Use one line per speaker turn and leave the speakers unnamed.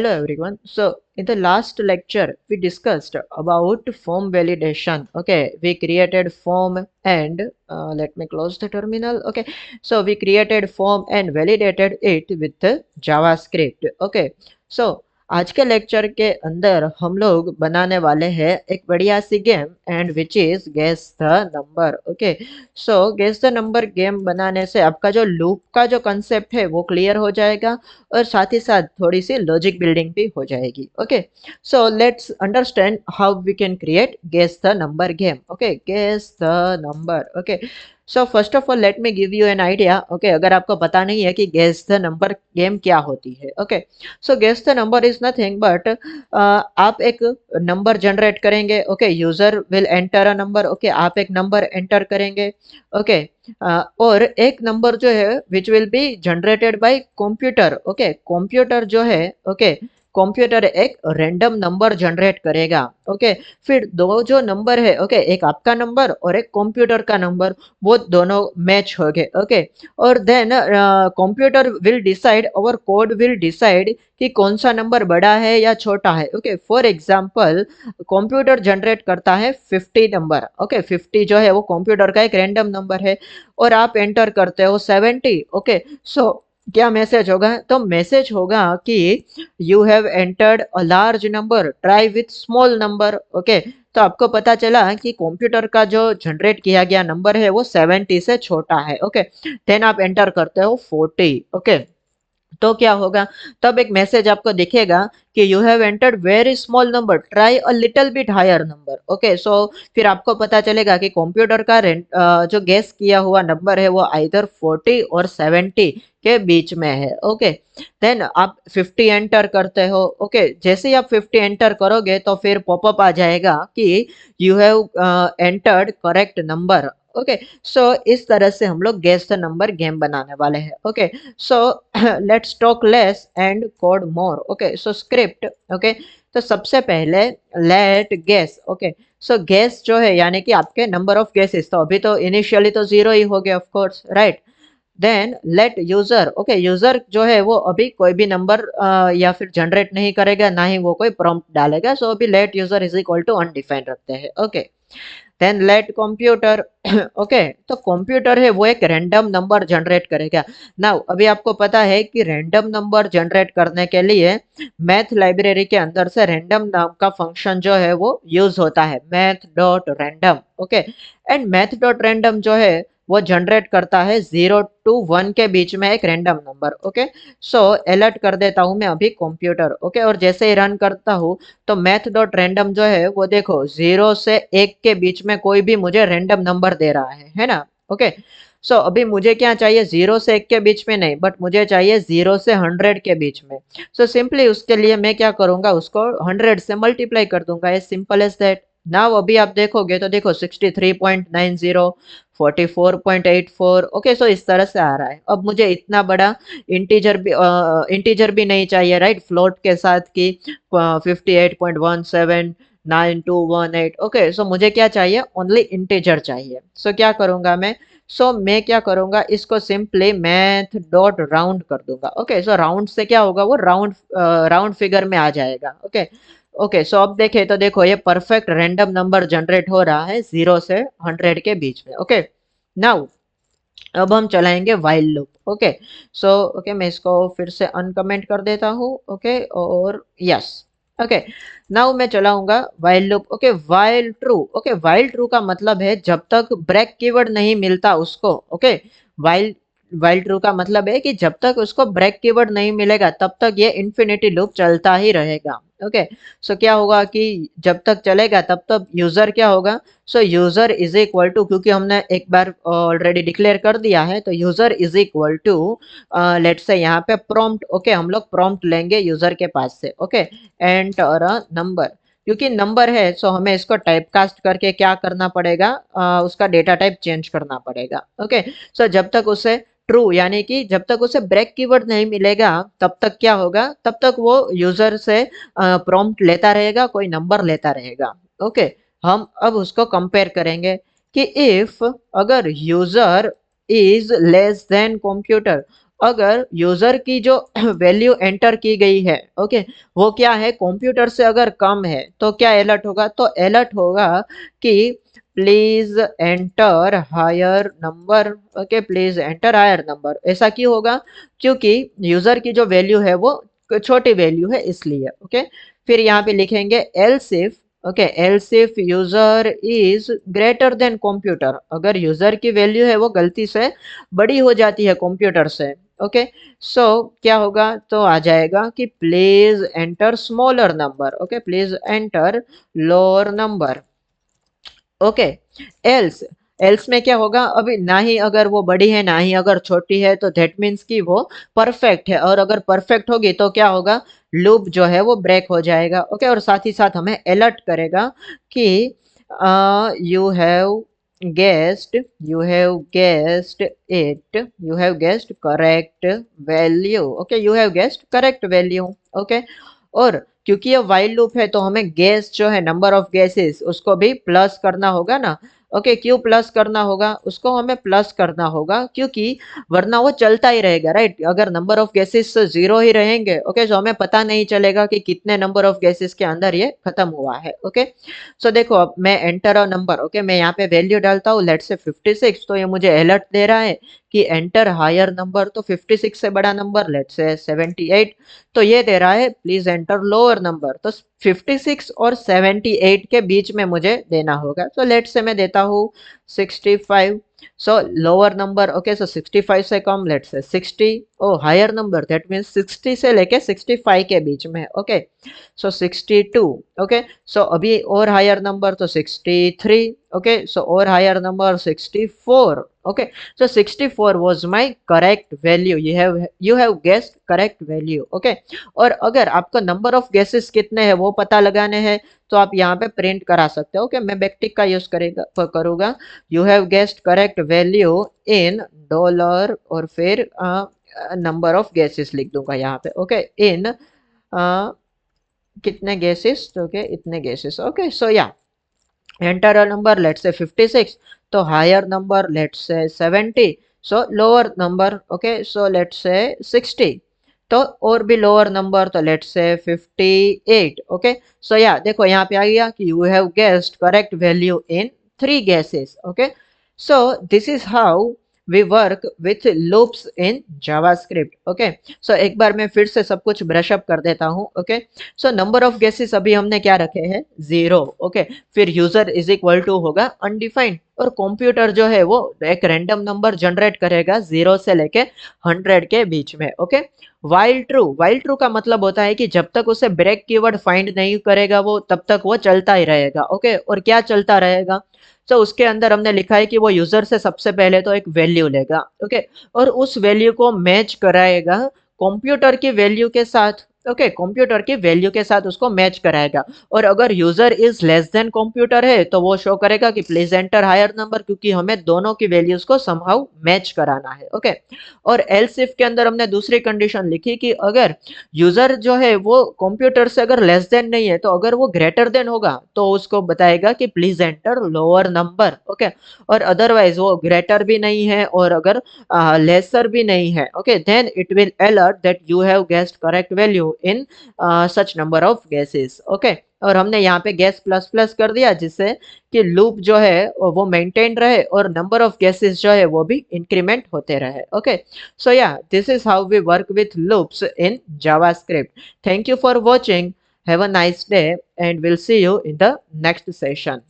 Hello everyone. So in the last lecture we discussed about form validation. Okay, we created form and let me close the terminal. Okay, so we created form and validated it with the JavaScript. Okay, so आज के lecture के अंदर हम लोग बनाने वाले हैं एक बढ़िया सी game and which is guess the number. Okay, so guess the number game बनाने से आपका जो लूप का जो कंसेप्ट है वो क्लियर हो जाएगा और साथ ही साथ थोड़ी सी लॉजिक बिल्डिंग भी हो जाएगी. Okay, so let's understand how we can create guess the number game. Okay, guess the number. Okay, so first of all let me give you an idea. Okay, अगर आपको पता नहीं है कि गेस द नंबर गेम क्या होती है. Okay, so guess the number is nothing but आप एक नंबर जनरेट करेंगे. Okay, user will enter a number. Okay, आप एक नंबर एंटर करेंगे. ओके, और एक नंबर जो है which will be generated by computer. Okay, computer जो है ओके कंप्यूटर एक रैंडम नंबर जनरेट करेगा. ओके, फिर दो जो नंबर है ओके एक आपका नंबर और एक कंप्यूटर का नंबर, वो दोनों मैच हो गए. ओके, और देन कंप्यूटर विल डिसाइड और कोड विल डिसाइड कि कौन सा नंबर बड़ा है या छोटा है. Okay, for example computer generate करता है 50 नंबर. ओके, 50 जो है वो कंप्यूटर का एक रैंडम नंबर है और आप एंटर करते हो 70. ओके, सो क्या मैसेज होगा? तो मैसेज होगा कि you have entered a large number, try with small number. Okay, तो आपको पता चला कि कंप्यूटर का जो जनरेट किया गया नंबर है वो 70 से छोटा है. ओके, देन आप एंटर करते हो 40. ओके, तो क्या होगा? तब एक मैसेज आपको दिखेगा कि you have entered very small number, try a little bit higher number. Okay, so फिर आपको पता चलेगा कि कंप्यूटर का जो गेस किया हुआ नंबर है वो आइदर 40 और 70 के बीच में है. ओके, देन आप 50 एंटर करते हो. ओके, जैसे ही आप 50 एंटर करोगे तो फिर पॉपअप आ जाएगा कि you have entered correct number. Okay, so इस तरह से हम लोग गेस द नंबर गेम बनाने वाले हैं. Okay, so let's talk less and code more. Okay, so script. Okay, तो सबसे पहले late guess. Okay, so guess जो है यानी कि आपके नंबर ऑफ गेसेस, तो अभी तो इनिशियली तो जीरो ही हो गया of course, right. Then let user. Okay, user जो है वो अभी कोई भी नंबर या फिर जनरेट नहीं करेगा, ना ही वो कोई प्रॉम्प्ट डालेगा. सो अभी let user is equal to undefined रखते हैं. Okay, then let computer. Okay, तो कंप्यूटर है वो एक रैंडम नंबर जनरेट करेगा. नाउ अभी आपको पता है कि रैंडम नंबर जनरेट करने के लिए मैथ लाइब्रेरी के अंदर से रैंडम नाम का फंक्शन जो है वो यूज होता है, math dot random. Okay, and math dot random जो है वो जनरेट करता है 0 to 1 के बीच में एक रैंडम नंबर. ओके, सो अलर्ट कर देता हूं मैं अभी कंप्यूटर. ओके, और जैसे ही रन करता हूं तो मैथ डॉट रैंडम जो है वो देखो 0 से 1 के बीच में कोई भी मुझे रैंडम नंबर दे रहा है ना. ओके, सो अभी मुझे क्या चाहिए? 0 से 1 के बीच में नहीं, बट मुझे चाहिए 0 से 100 के बीच में. सो सिंपली उसके लिए मैं क्या करूंगा, उसको 100 से मल्टीप्लाई कर दूंगा. As simple as that. Now अभी आप देखोगे तो देखो 63.90, 44.84. ओके, सो इस तरह से आ रहा है. अब मुझे इतना बड़ा इंटीजर भी नहीं चाहिए, राइट, फ्लोट के साथ की 58.179218. ओके, सो मुझे क्या चाहिए? ओनली इंटीजर चाहिए. सो क्या करूंगा मैं? सो मैं क्या करूंगा, इसको सिंपली मैथ डॉट राउंड कर दूंगा. ओके, सो राउंड से क्या होगा, वो राउंड राउंड फिगर में आ जाएगा. ओके, ओके, सो अब देखे तो देखो ये परफेक्ट रैंडम नंबर जनरेट हो रहा है 0 से 100 के बीच में. ओके, नाउ अब हम चलाएंगे while loop. Okay, so okay मैं इसको फिर से अनकमेंट कर देता हूँ. ओके, और यस. ओके, नाउ मैं चलाऊंगा while loop. Okay, while true. Okay, while true का मतलब है जब तक ब्रेक कीवर्ड नहीं मिलता उसको. ओके, वाइल वाइल ट्रू का मतलब है कि जब तक उसको ब्रेक कीवर्ड नहीं मिलेगा तब तक ये इन्फिनिटी लूप चलता ही रहेगा. ओके, सो क्या होगा कि जब तक चलेगा तब तक यूजर क्या होगा? So user is equal to, क्योंकि हमने एक बार ऑलरेडी डिक्लेयर कर दिया है, तो user is equal to let's say यहाँ पे प्रॉम्प्ट. ओके, हम लोग प्रॉम्प्ट लेंगे यूजर के पास से. Okay, enter a number. क्योंकि नंबर है सो हमें इसको टाइप कास्ट करके क्या करना पड़ेगा, उसका डेटा टाइप चेंज करना पड़ेगा. ओके, सो जब तक उसे ट्रू यानी कि जब तक उसे ब्रेक कीवर्ड नहीं मिलेगा तब तक क्या होगा, तब तक वो यूजर से प्रॉम्प्ट लेता रहेगा, कोई नंबर लेता रहेगा. ओके, हम अब उसको कंपेयर करेंगे कि इफ अगर user is less than computer. अगर यूजर की जो वैल्यू एंटर की गई है, ओके, वो क्या है, कंप्यूटर से अगर कम है तो क्या अलर्ट होगा, तो अलर्ट होगा कि please enter higher number. Okay, please enter higher number. ऐसा क्यों होगा, क्योंकि यूजर की जो वैल्यू है वो छोटी वैल्यू है इसलिए। ओके, फिर यहाँ पे लिखेंगे else if. Okay, else if user is greater than computer, अगर यूजर की वैल्यू है वो गलती से बड़ी हो जाती है कंप्यूटर से। ओके, सो क्या होगा, तो आ जाएगा कि please enter smaller number. Okay, please enter lower number. Okay, else, else में क्या होगा, अभी ना ही अगर वो बड़ी है ना ही अगर छोटी है, तो दैट मीन्स कि वो परफेक्ट है, और अगर परफेक्ट होगी तो क्या होगा, लूप जो है वो ब्रेक हो जाएगा। ओके, और साथ ही साथ हमें अलर्ट करेगा कि you have guessed, you have guessed it, you have guessed correct value. Okay, you have guessed correct value. Okay, और क्योंकि ये वाइल लूप है तो हमें गैस जो है, नंबर ऑफ गैसेस, उसको भी प्लस करना होगा ना। ओके, क्यों प्लस करना होगा, उसको हमें प्लस करना होगा क्योंकि वरना वो चलता ही रहेगा, राइट। अगर नंबर ऑफ गैसेस जीरो ही रहेंगे, ओके, तो हमें पता नहीं चलेगा कि कितने नंबर ऑफ गैसेस के अंदर ये खत्म हुआ है। ओके, सो देखो, अब मैं एंटर अ नंबर, ओके, मैं यहाँ पे वैल्यू डालता हूँ, लेट्स से 56, तो ये मुझे अलर्ट दे रहा है कि एंटर हायर नंबर, तो 56 से बड़ा नंबर लेट्स से 78, तो ये दे रहा है प्लीज एंटर लोअर नंबर, तो 56 और 78 के बीच में मुझे देना होगा। तो लेट्स से मैं देता हूँ 65, so lower number. Okay, so 65 से कम let's say 60, oh higher number that means 60 से लेके 65 के बीच में। ओके, सो 62। ओके, सो अभी और हायर नंबर तो 63। ओके, सो और higher number 64। Okay, so 64 was my correct value, you have guessed correct value। okay, और अगर आपको नंबर ऑफ गेसेस कितने हैं वो पता लगाने हैं, तो आप यहाँ पे प्रिंट करा सकते हो। ओके, मैं बैकटिक का यूज करूंगा, you have guessed correct value in dollar, और फिर नंबर ऑफ गेसेस लिख दूंगा यहाँ पे। ओके, इन कितने गैसेस, ओके, इतने गैसेस। ओके, सो या enter a number, let's say 56, so higher number let's say 70, so lower number, okay, so let's say 60, तो और भी लोअर नंबर, तो लेट्स से 58। ओके, सो या देखो यहाँ पे आ गया कि you have guessed correct value in 3 guesses. Okay, so this is how we work with loops in JavaScript. Okay, so एक बार मैं फिर से सब कुछ ब्रश अप कर देता हूँ। Okay, so number of guesses अभी हमने क्या रखे हैं, 0। ओके, फिर यूजर इज इक्वल टू होगा अनडिफाइंड, और कंप्यूटर जो है वो एक रैंडम नंबर जनरेट करेगा 0 से लेके 100 के बीच में। Okay, while true, while true का मतलब होता है कि जब तक उसे ब्रेक कीवर्ड फाइंड नहीं करेगा वो, तब तक वो चलता ही रहेगा। ओके, और क्या चलता रहेगा, तो उसके अंदर हमने लिखा है कि वो यूजर से सबसे पहले तो एक वैल्यू लेगा। ओके, और उस वैल्यू को मैच कराएगा कंप्यूटर की वैल्यू के साथ। ओके, कंप्यूटर की वैल्यू के साथ उसको मैच कराएगा, और अगर user is less than computer है तो वो शो करेगा कि प्लीज एंटर हायर नंबर, क्योंकि हमें दोनों की वैल्यूज को समहाउ मैच कराना है। ओके, और एल्स इफ के अंदर हमने दूसरी कंडीशन लिखी कि अगर यूजर जो है वो कंप्यूटर से अगर लेस देन नहीं है, तो अगर वो ग्रेटर देन होगा तो उसको बताएगा कि please enter lower number. Okay, और अदरवाइज वो ग्रेटर भी नहीं है और अगर लेसर भी नहीं है, okay, then it will alert that you have guessed correct value in such number of guesses. Okay, और हमने यहाँ पे गैस प्लस प्लस कर दिया जिससे कि लूप जो है वो मेंटेन रहे और नंबर ऑफ गैसेस जो है वो भी इंक्रीमेंट होते रहे। Okay, so yeah, this is how we work with loops in JavaScript. Thank you for watching. Have a nice day and we'll see you in the next session.